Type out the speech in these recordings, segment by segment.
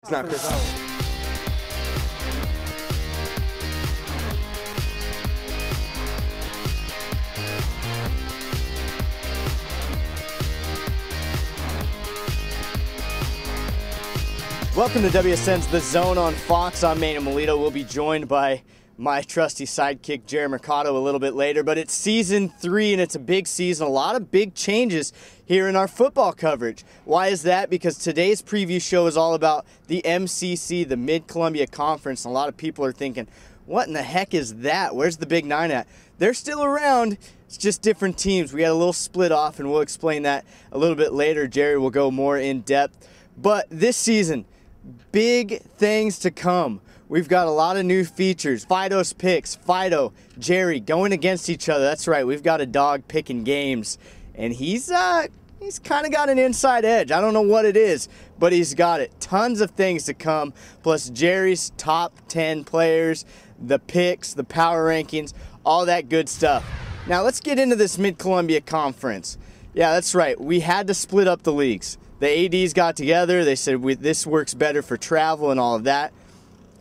It's not Chris. Welcome to WSN's The Zone on Fox. I'm Manny Melito. We'll be joined by my trusty sidekick, Jerry Mercado, a little bit later. But it's season 3, and it's a big season. A lot of big changes here in our football coverage. Why is that? Because today's preview show is all about the MCC, the Mid-Columbia Conference. And a lot of people are thinking, what in the heck is that? Where's the Big Nine at? They're still around. It's just different teams. We had a little split off, and we'll explain that a little bit later. Jerry will go more in depth. But this season, big things to come. We've got a lot of new features. Fido's picks. Fido, Jerry going against each other. That's right. We've got a dog picking games, and he's kind of got an inside edge. I don't know what it is, but he's got it. Tons of things to come. Plus Jerry's top 10 players, the picks, the power rankings, all that good stuff. Now let's get into this Mid-Columbia Conference. Yeah, that's right. We had to split up the leagues. The ADs got together. They said this works better for travel and all of that.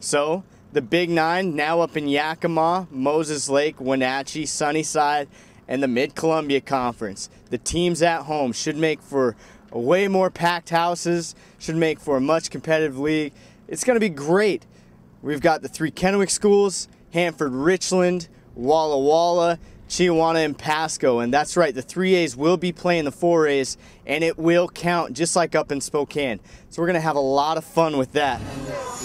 So the Big Nine now up in Yakima, Moses Lake, Wenatchee, Sunnyside, and the Mid-Columbia Conference. The teams at home should make for a way more packed houses, should make for a much competitive league. It's going to be great. We've got the 3 Kennewick schools, Hanford, Richland, Walla Walla, Chiawana, and Pasco. And that's right, the 3As will be playing the 4As, and it will count just like up in Spokane. So we're going to have a lot of fun with that.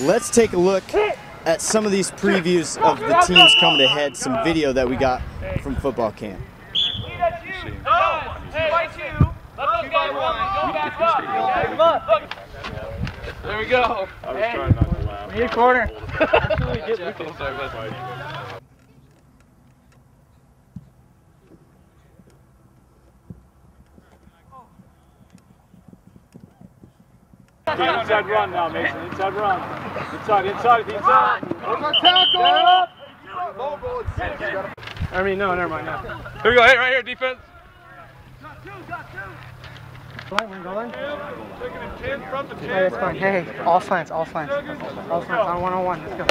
Let's take a look at some of these previews of the teams coming ahead, some video that we got from football camp. There we go. I was trying not to laugh. We need a corner. Inside run now, Mason. Inside run. Inside. Tackle! I mean, no, never mind. No. Here we go. Hey, right here, defense. Taking a 10 from the 10. Hey, that's fine. Hey, all slants. On one-on-one. Let's go.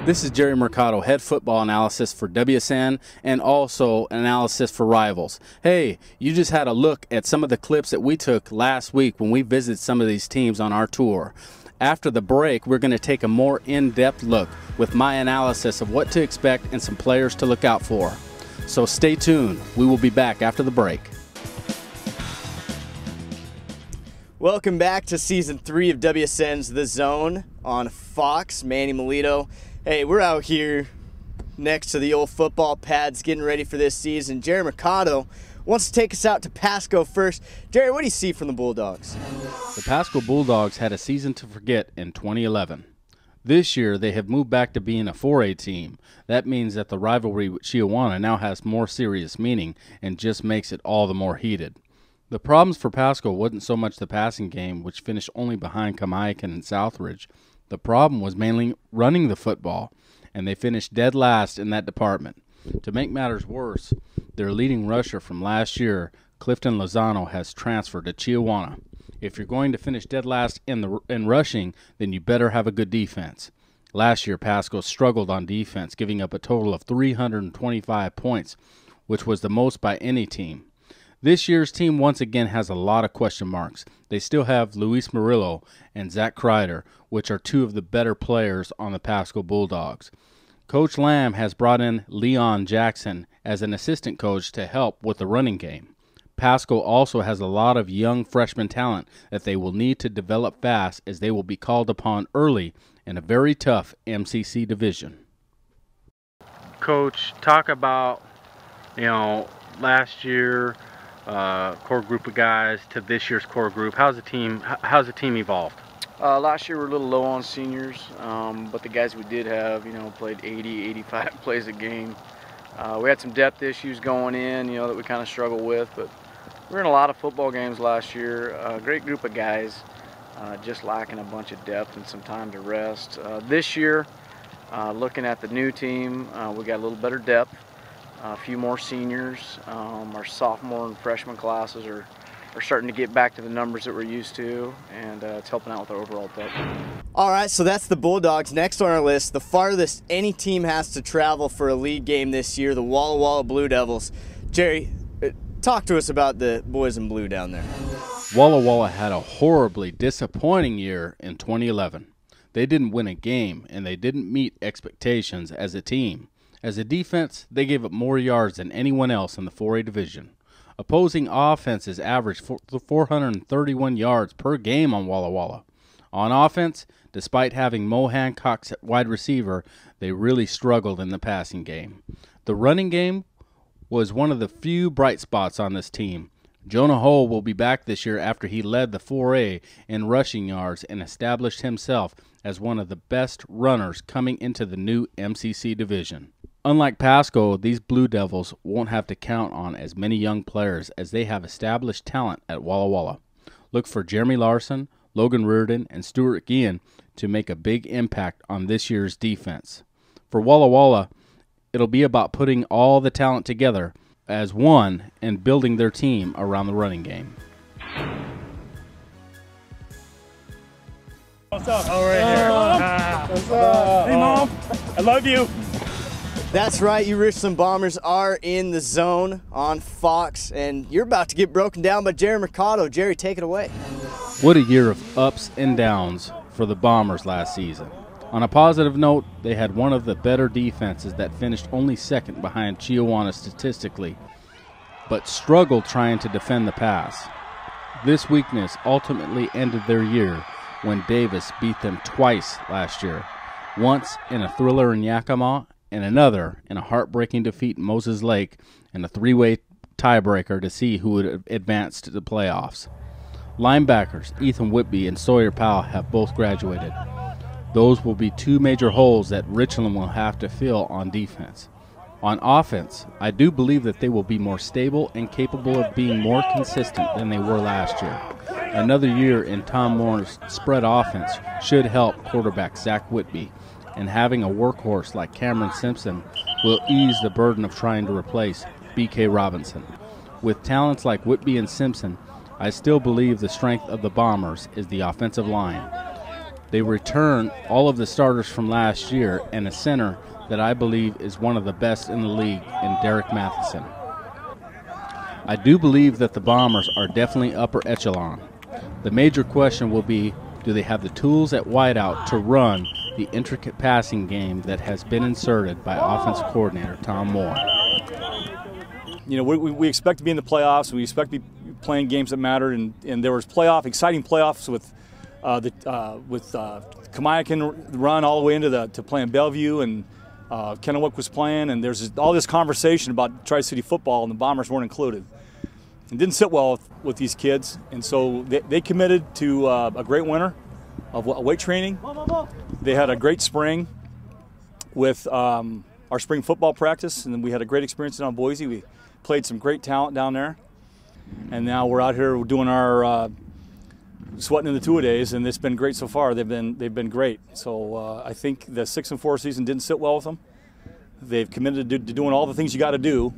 This is Jerry Mercado, head football analysis for WSN and also analysis for Rivals. Hey, you just had a look at some of the clips that we took last week when we visited some of these teams on our tour. After the break, we're going to take a more in-depth look with my analysis of what to expect and some players to look out for. So stay tuned. We will be back after the break. Welcome back to Season 3 of WSN's The Zone on Fox. Manny Melito. Hey, we're out here next to the old football pads getting ready for this season. Jerry Mercado wants to take us out to Pasco first. Jerry, what do you see from the Bulldogs? The Pasco Bulldogs had a season to forget in 2011. This year, they have moved back to being a 4A team. That means that the rivalry with Chiawana now has more serious meaning and just makes it all the more heated. The problems for Pasco wasn't so much the passing game, which finished only behind Kamiya and Southridge. The problem was mainly running the football, and they finished dead last in that department. To make matters worse, their leading rusher from last year, Clifton Lozano, has transferred to Chiawana. If you're going to finish dead last in rushing, then you better have a good defense. Last year, Pasco struggled on defense, giving up a total of 325 points, which was the most by any team. This year's team once again has a lot of question marks. They still have Luis Murillo and Zach Kreider, which are 2 of the better players on the Pasco Bulldogs. Coach Lamb has brought in Leon Jackson as an assistant coach to help with the running game. Pasco also has a lot of young freshman talent that they will need to develop fast, as they will be called upon early in a very tough MCC division. Coach, talk about, last year core group of guys to this year's core group. How's the team evolved? Last year we were a little low on seniors, but the guys we did have, played 80, 85 plays a game. We had some depth issues going in, that we kind of struggled with, but we were in a lot of football games last year. A great group of guys, just lacking a bunch of depth and some time to rest. This year, looking at the new team, we got a little better depth. A few more seniors. Our sophomore and freshman classes are starting to get back to the numbers that we're used to, and it's helping out with our overall depth. All right, so that's the Bulldogs. Next on our list, the farthest any team has to travel for a league game this year, the Walla Walla Blue Devils. Jerry, talk to us about the boys in blue down there. Walla Walla had a horribly disappointing year in 2011. They didn't win a game, and they didn't meet expectations as a team. As a defense, they gave up more yards than anyone else in the 4A division. Opposing offenses averaged 431 yards per game on Walla Walla. On offense, despite having Mo Hancock at wide receiver, they really struggled in the passing game. The running game was one of the few bright spots on this team. Jonah Hull will be back this year after he led the 4A in rushing yards and established himself as one of the best runners coming into the new MCC division. Unlike Pasco, these Blue Devils won't have to count on as many young players as they have established talent at Walla Walla. Look for Jeremy Larson, Logan Reardon, and Stuart Guillen to make a big impact on this year's defense. For Walla Walla, it'll be about putting all the talent together as one and building their team around the running game. What's up? Oh, right here. What's up? Hey, Mom. I love you. That's right, you Richland Bombers are in the zone on Fox, and you're about to get broken down by Jerry Mercado. Jerry, take it away. What a year of ups and downs for the Bombers last season. On a positive note, they had one of the better defenses that finished only second behind Chiawana statistically, but struggled trying to defend the pass. This weakness ultimately ended their year when Davis beat them twice last year, once in a thriller in Yakima and another in a heartbreaking defeat in Moses Lake in a three-way tiebreaker to see who would advance to the playoffs. Linebackers Ethan Whitby and Sawyer Powell have both graduated. Those will be two major holes that Richland will have to fill on defense. On offense, I do believe that they will be more stable and capable of being more consistent than they were last year. Another year in Tom Moore's spread offense should help quarterback Zach Whitby, and having a workhorse like Cameron Simpson will ease the burden of trying to replace B.K. Robinson. With talents like Whitby and Simpson, I still believe the strength of the Bombers is the offensive line. They return all of the starters from last year and a center that I believe is one of the best in the league in Derek Matheson. I do believe that the Bombers are definitely upper echelon. The major question will be, do they have the tools at wideout to run the intricate passing game that has been inserted by offensive coordinator Tom Moore? You know, we expect to be in the playoffs. We expect to be playing games that matter, and there was exciting playoffs with Kamiya can run all the way into to playing Bellevue, and Kennewick was playing, and there's all this conversation about Tri-City football, and the Bombers weren't included. It didn't sit well with these kids, and so they committed to a great winter of weight training. They had a great spring with our spring football practice, and then we had a great experience down in Boise. We played some great talent down there, and now we're out here doing our sweating in the two-a-days, and it's been great so far. They've been great. So I think the 6-4 season didn't sit well with them. They've committed to doing all the things you got to do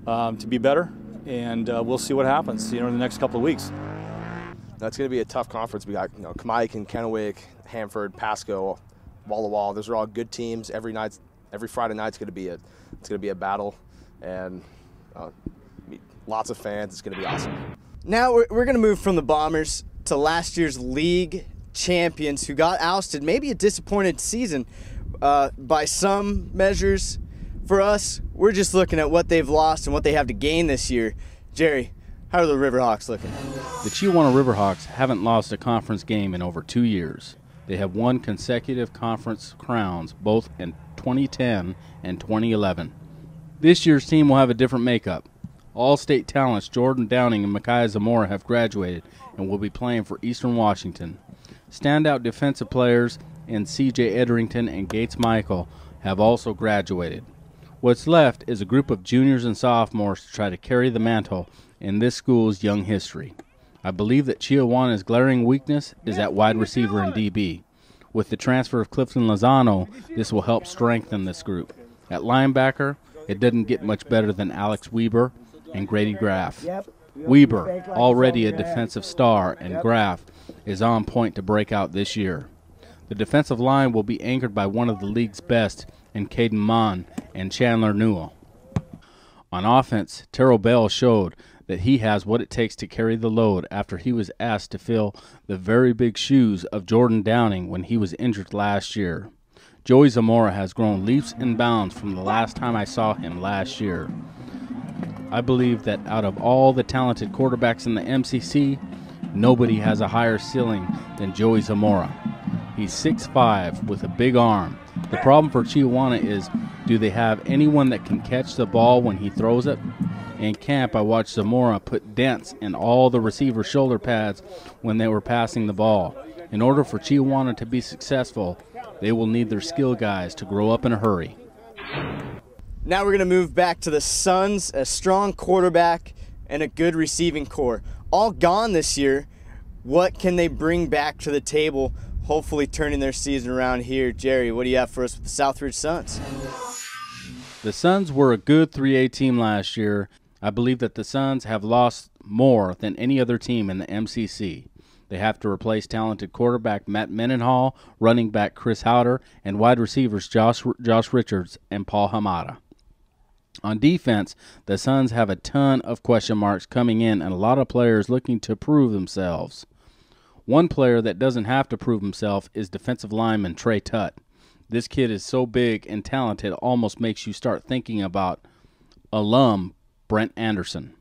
to be better, and we'll see what happens, in the next couple of weeks. That's going to be a tough conference. We got Kamiya, Kennewick, Hanford, Pasco, Walla Walla. Those are all good teams. Every Friday night's going to be a battle, and lots of fans. It's going to be awesome. Now we're going to move from the Bombers to last year's league champions who got ousted. Maybe a disappointed season by some measures. For us, we're just looking at what they've lost and what they have to gain this year. Jerry, how are the Riverhawks looking? The Chiawana Riverhawks haven't lost a conference game in over 2 years. They have won consecutive conference crowns both in 2010 and 2011. This year's team will have a different makeup. All-state talents Jordan Downing and Micaiah Zamora have graduated and will be playing for Eastern Washington. Standout defensive players in C.J. Edrington and Gates Michael have also graduated. What's left is a group of juniors and sophomores to try to carry the mantle in this school's young history. I believe that Chiawana's glaring weakness is at wide receiver and DB. With the transfer of Clifton Lozano, this will help strengthen this group. At linebacker, it doesn't get much better than Alex Weber and Grady Graff. Weber, already a defensive star, and Graff is on point to break out this year. The defensive line will be anchored by one of the league's best in Caden Mon and Chandler Newell. On offense, Terrell Bell showed that he has what it takes to carry the load after he was asked to fill the very big shoes of Jordan Downing when he was injured last year. Joey Zamora has grown leaps and bounds from the last time I saw him last year. I believe that out of all the talented quarterbacks in the MCC, nobody has a higher ceiling than Joey Zamora. He's 6'5" with a big arm. The problem for Chiawana is, do they have anyone that can catch the ball when he throws it? In camp, I watched Zamora put dents in all the receiver shoulder pads when they were passing the ball. In order for Chiawana to be successful, they will need their skill guys to grow up in a hurry. Now we're going to move back to the Suns, a strong quarterback and a good receiving core. All gone this year. What can they bring back to the table, hopefully turning their season around here? Jerry, what do you have for us with the Southridge Suns? The Suns were a good 3A team last year. I believe that the Suns have lost more than any other team in the MCC. They have to replace talented quarterback Matt Mendenhall, running back Chris Howder, and wide receivers Josh Richards and Paul Hamada. On defense, the Suns have a ton of question marks coming in and a lot of players looking to prove themselves. One player that doesn't have to prove himself is defensive lineman Trey Tutt. This kid is so big and talented, it almost makes you start thinking about alum Brent Anderson.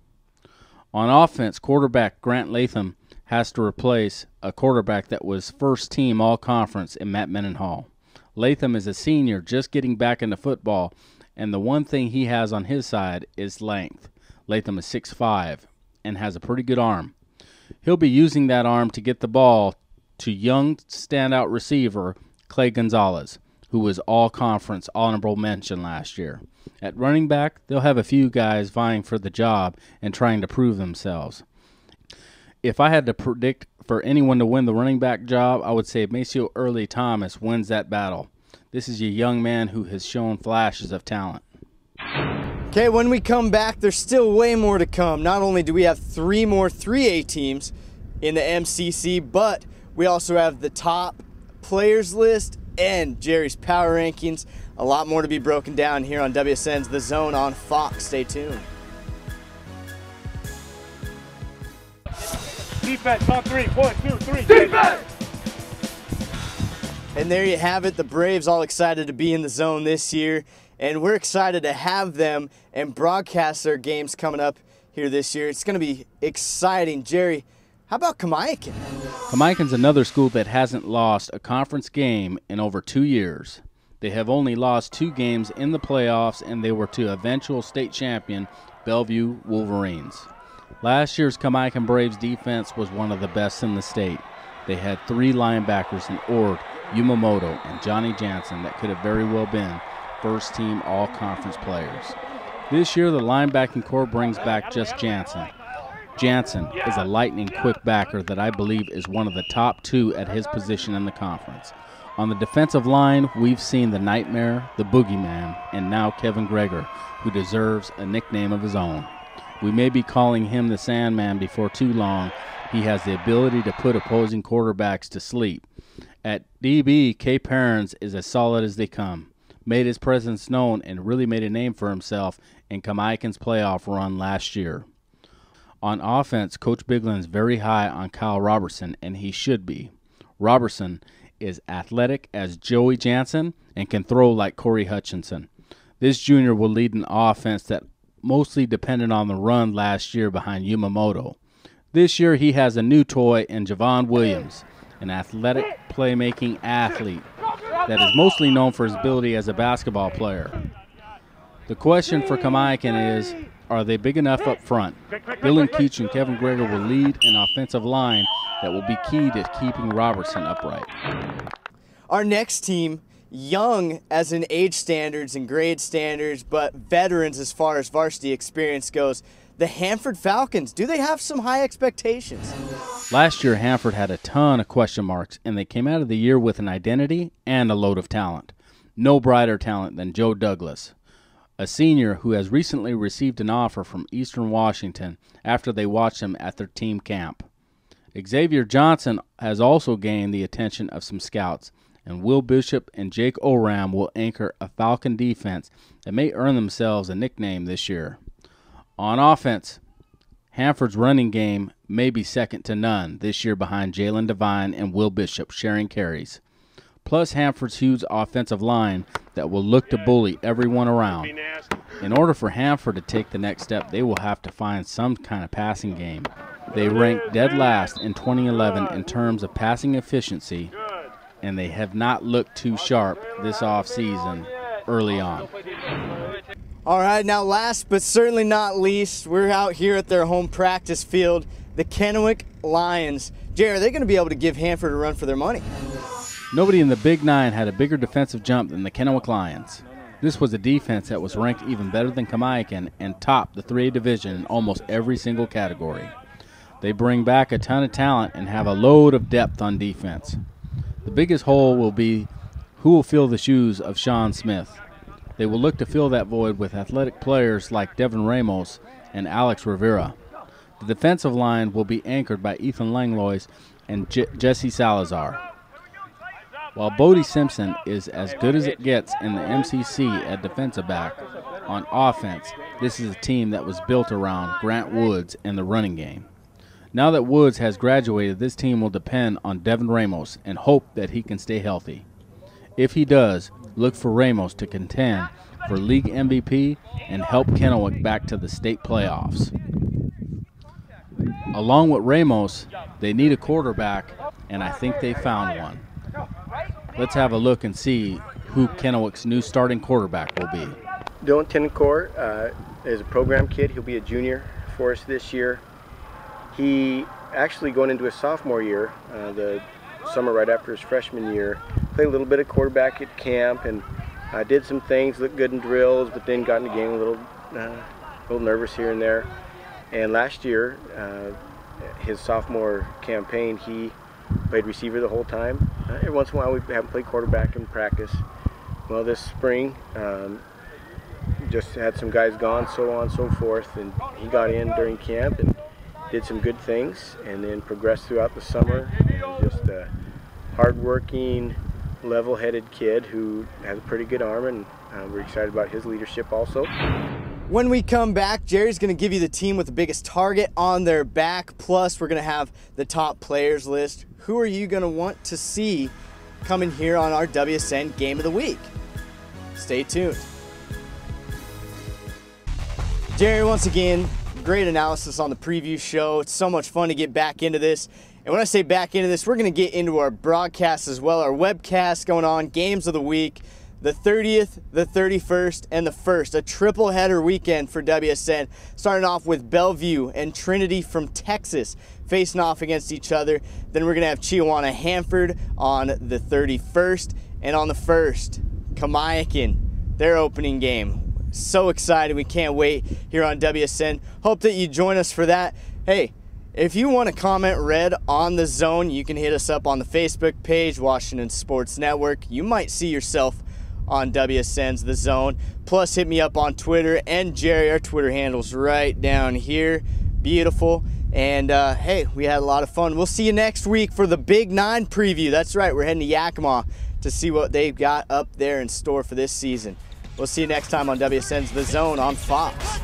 On offense, quarterback Grant Latham has to replace a quarterback that was first team all-conference in Matt Mendenhall. Latham is a senior just getting back into football, and the one thing he has on his side is length. Latham is 6'5" and has a pretty good arm. He'll be using that arm to get the ball to young standout receiver Clay Gonzalez, who was all-conference honorable mention last year. At running back, they'll have a few guys vying for the job and trying to prove themselves. If I had to predict for anyone to win the running back job, I would say Maceo Early Thomas wins that battle. This is a young man who has shown flashes of talent. Okay, when we come back, there's still way more to come. Not only do we have 3 more 3A teams in the MCC, but we also have the top players list and Jerry's power rankings. A lot more to be broken down here on WSN's The Zone on Fox. Stay tuned. Defense on 3. 1, 2, 3. Defense! And there you have it. The Braves all excited to be in the Zone this year. And we're excited to have them and broadcast their games coming up here this year. It's going to be exciting. Jerry, how about Kamiya? Kamiya's another school that hasn't lost a conference game in over 2 years. They have only lost 2 games in the playoffs, and they were to eventual state champion Bellevue Wolverines. Last year's Kamiya Braves defense was one of the best in the state. They had 3 linebackers in Ord, Yumamoto, and Johnny Jansen that could have very well been first-team all-conference players. This year, the linebacking core brings back just Jansen. Jansen is a lightning-quick backer that I believe is one of the top 2 at his position in the conference. On the defensive line, we've seen the Nightmare, the Boogeyman, and now Kevin Greger, who deserves a nickname of his own. We may be calling him the Sandman before too long. He has the ability to put opposing quarterbacks to sleep. At DB, Kay Perrins is as solid as they come. Made his presence known and really made a name for himself in Kamiya's playoff run last year. On offense, Coach Bigland's very high on Kyle Robertson, and he should be. Robertson is athletic as Joey Jansen and can throw like Corey Hutchinson. This junior will lead an offense that mostly depended on the run last year behind Yumamoto. This year he has a new toy in Javon Williams, an athletic playmaking athlete that is mostly known for his ability as a basketball player. The question for Kamiya is, are they big enough up front? Dylan Keach and Kevin Greger will lead an offensive line that will be key to keeping Robertson upright. Our next team, young as in age standards and grade standards, but veterans as far as varsity experience goes, the Hanford Falcons. Do they have some high expectations? Last year, Hanford had a ton of question marks, and they came out of the year with an identity and a load of talent. No brighter talent than Joe Douglas, a senior who has recently received an offer from Eastern Washington after they watched him at their team camp. Xavier Johnson has also gained the attention of some scouts, and Will Bishop and Jake Oram will anchor a Falcon defense that may earn themselves a nickname this year. On offense, Hanford's running game may be second to none this year behind Jalen Devine and Will Bishop sharing carries. Plus Hanford's huge offensive line that will look to bully everyone around. In order for Hanford to take the next step, they will have to find some kind of passing game. They ranked dead last in 2011 in terms of passing efficiency, and they have not looked too sharp this offseason early on. All right, now last but certainly not least, we're out here at their home practice field, the Kennewick Lions. Jay, are they going to be able to give Hanford a run for their money? Nobody in the Big Nine had a bigger defensive jump than the Kennewick Lions. This was a defense that was ranked even better than Kamiya and topped the 3A division in almost every single category. They bring back a ton of talent and have a load of depth on defense. The biggest hole will be who will fill the shoes of Sean Smith. They will look to fill that void with athletic players like Devin Ramos and Alex Rivera. The defensive line will be anchored by Ethan Langlois and Jesse Salazar. While Bodie Simpson is as good as it gets in the MCC at defensive back, on offense, this is a team that was built around Grant Woods and the running game. Now that Woods has graduated, this team will depend on Devin Ramos and hope that he can stay healthy. If he does, look for Ramos to contend for league MVP and help Kennewick back to the state playoffs. Along with Ramos, they need a quarterback, and I think they found one. Let's have a look and see who Kennewick's new starting quarterback will be. Dylan Tennecourt is a program kid. He'll be a junior for us this year. He actually going into his sophomore year, the summer right after his freshman year, played a little bit of quarterback at camp and did some things, looked good in drills, but then got in the game a little nervous here and there. And last year, his sophomore campaign, he played receiver the whole time. Every once in a while we haven't played quarterback in practice. Well, this spring, just had some guys gone, so on and so forth, and he got in during camp and did some good things, and then progressed throughout the summer. Just a hard-working, level-headed kid who has a pretty good arm, and we're excited about his leadership also. When we come back, Jerry's going to give you the team with the biggest target on their back, plus we're going to have the top players list. Who are you going to want to see coming here on our WSN Game of the Week? Stay tuned. Jerry, once again, great analysis on the preview show. It's so much fun to get back into this. And when I say back into this, we're going to get into our broadcast as well, our webcast going on, Games of the Week, the 30th, the 31st, and the 1st. A triple header weekend for WSN, starting off with Bellevue and Trinity from Texas facing off against each other. Then we're going to have Chiawana Hanford on the 31st, and on the 1st, Kamiya, their opening game. So excited. We can't wait here on WSN. Hope that you join us for that. Hey, if you want to comment red on the zone, you can hit us up on the Facebook page, Washington Sports Network. You might see yourself on WSN's The Zone. Plus, hit me up on Twitter, and Jerry, our Twitter handle's right down here. Beautiful. And, hey, we had a lot of fun. We'll see you next week for the Big 9 preview. That's right, we're heading to Yakima to see what they've got up there in store for this season. We'll see you next time on WSN's The Zone on Fox.